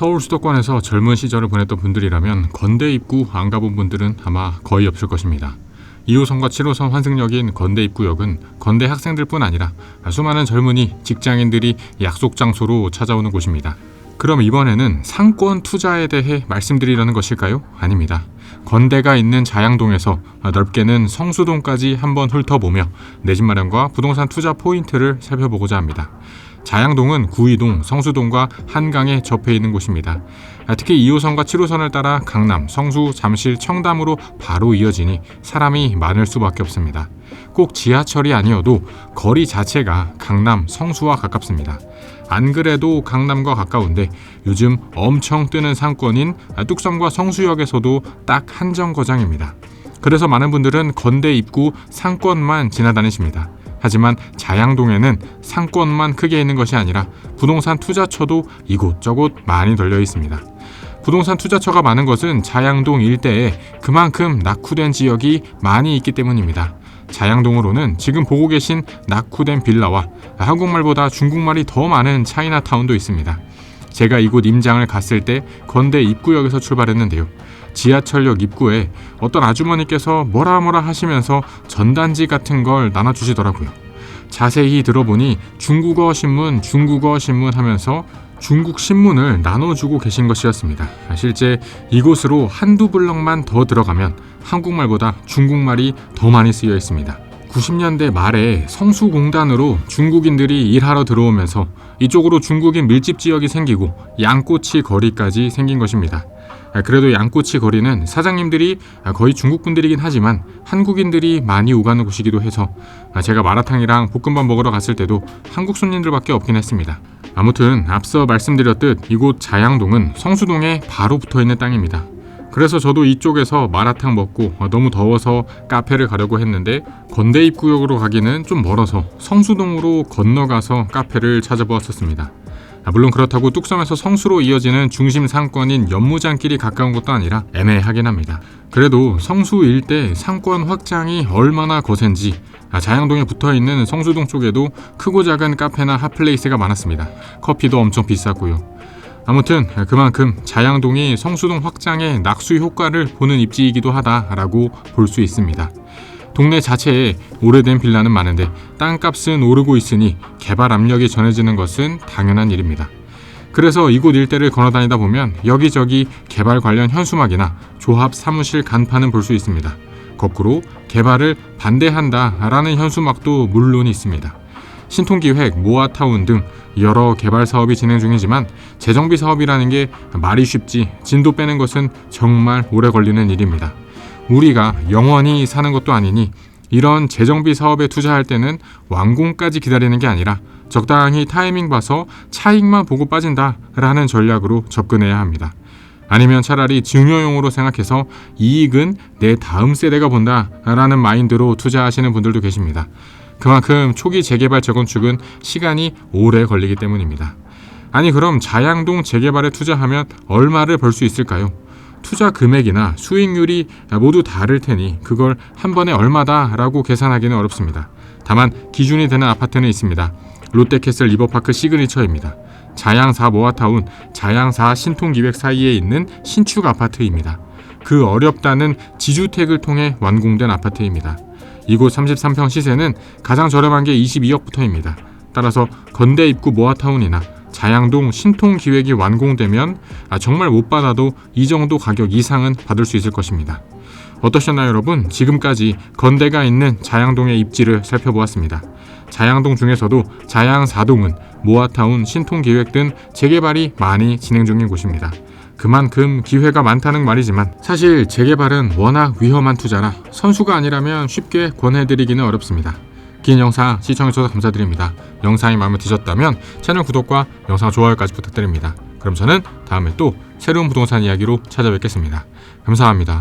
서울 수도권에서 젊은 시절을 보냈던 분들이라면 건대 입구 안 가본 분들은 아마 거의 없을 것입니다. 2호선과 7호선 환승역인 건대 입구역은 건대 학생들뿐 아니라 수많은 젊은이, 직장인들이 약속 장소로 찾아오는 곳입니다. 그럼 이번에는 상권 투자에 대해 말씀드리려는 것일까요? 아닙니다. 건대가 있는 자양동에서 넓게는 성수동까지 한번 훑어보며 내 집 마련과 부동산 투자 포인트를 살펴보고자 합니다. 자양동은 구이동, 성수동과 한강에 접해 있는 곳입니다. 특히 2호선과 7호선을 따라 강남, 성수, 잠실, 청담으로 바로 이어지니 사람이 많을 수밖에 없습니다. 꼭 지하철이 아니어도 거리 자체가 강남, 성수와 가깝습니다. 안 그래도 강남과 가까운데 요즘 엄청 뜨는 상권인 뚝섬과 성수역에서도 딱 한 정거장입니다. 그래서 많은 분들은 건대 입구 상권만 지나다니십니다. 하지만 자양동에는 상권만 크게 있는 것이 아니라 부동산 투자처도 이곳저곳 많이 널려 있습니다. 부동산 투자처가 많은 것은 자양동 일대에 그만큼 낙후된 지역이 많이 있기 때문입니다. 자양동으로는 지금 보고 계신 낙후된 빌라와 한국말보다 중국말이 더 많은 차이나타운도 있습니다. 제가 이곳 임장을 갔을 때 건대 입구역에서 출발했는데요. 지하철역 입구에 어떤 아주머니께서 뭐라 하시면서 전단지 같은 걸 나눠주시더라고요. 자세히 들어보니 중국어 신문 하면서 중국 신문을 나눠주고 계신 것이었습니다. 실제 이곳으로 한두 블럭만 더 들어가면 한국말보다 중국말이 더 많이 쓰여 있습니다. 90년대 말에 성수공단으로 중국인들이 일하러 들어오면서 이쪽으로 중국인 밀집 지역이 생기고 양꼬치 거리까지 생긴 것입니다. 그래도 양꼬치 거리는 사장님들이 거의 중국분들이긴 하지만 한국인들이 많이 오가는 곳이기도 해서 제가 마라탕이랑 볶음밥 먹으러 갔을 때도 한국 손님들밖에 없긴 했습니다. 아무튼 앞서 말씀드렸듯 이곳 자양동은 성수동에 바로 붙어있는 땅입니다. 그래서 저도 이쪽에서 마라탕 먹고 너무 더워서 카페를 가려고 했는데 건대 입구역으로 가기는 좀 멀어서 성수동으로 건너가서 카페를 찾아보았었습니다. 물론 그렇다고 뚝섬에서 성수로 이어지는 중심 상권인 연무장길이 가까운 것도 아니라 애매하긴 합니다. 그래도 성수 일대 상권 확장이 얼마나 거센지 자양동에 붙어있는 성수동 쪽에도 크고 작은 카페나 핫플레이스가 많았습니다. 커피도 엄청 비쌌고요. 아무튼 그만큼 자양동이 성수동 확장의 낙수 효과를 보는 입지이기도 하다라고 볼 수 있습니다. 동네 자체에 오래된 빌라는 많은데 땅값은 오르고 있으니 개발 압력이 전해지는 것은 당연한 일입니다. 그래서 이곳 일대를 걸어다니다 보면 여기저기 개발 관련 현수막이나 조합 사무실 간판은 볼 수 있습니다. 거꾸로 개발을 반대한다라는 현수막도 물론 있습니다. 신통기획, 모아타운 등 여러 개발 사업이 진행 중이지만 재정비 사업이라는 게 말이 쉽지 진도 빼는 것은 정말 오래 걸리는 일입니다. 우리가 영원히 사는 것도 아니니 이런 재정비 사업에 투자할 때는 완공까지 기다리는 게 아니라 적당히 타이밍 봐서 차익만 보고 빠진다라는 전략으로 접근해야 합니다. 아니면 차라리 증여용으로 생각해서 이익은 내 다음 세대가 본다라는 마인드로 투자하시는 분들도 계십니다. 그만큼 초기 재개발 재건축은 시간이 오래 걸리기 때문입니다. 아니 그럼 자양동 재개발에 투자하면 얼마를 벌 수 있을까요? 투자 금액이나 수익률이 모두 다를 테니 그걸 한 번에 얼마다라고 계산하기는 어렵습니다. 다만 기준이 되는 아파트는 있습니다. 롯데캐슬 리버파크 시그니처입니다. 자양4 모아타운, 자양4 신통기획 사이에 있는 신축 아파트입니다. 그 어렵다는 지주택을 통해 완공된 아파트입니다. 이곳 33평 시세는 가장 저렴한 게 22억부터입니다. 따라서 건대 입구 모아타운이나 자양동 신통기획이 완공되면 정말 못 받아도 이 정도 가격 이상은 받을 수 있을 것입니다. 어떠셨나요 여러분? 지금까지 건대가 있는 자양동의 입지를 살펴보았습니다. 자양동 중에서도 자양4동은 모아타운, 신통기획 등 재개발이 많이 진행 중인 곳입니다. 그만큼 기회가 많다는 말이지만 사실 재개발은 워낙 위험한 투자라 선수가 아니라면 쉽게 권해드리기는 어렵습니다. 긴 영상 시청해주셔서 감사드립니다. 영상이 마음에 드셨다면 채널 구독과 영상 좋아요까지 부탁드립니다. 그럼 저는 다음에 또 새로운 부동산 이야기로 찾아뵙겠습니다. 감사합니다.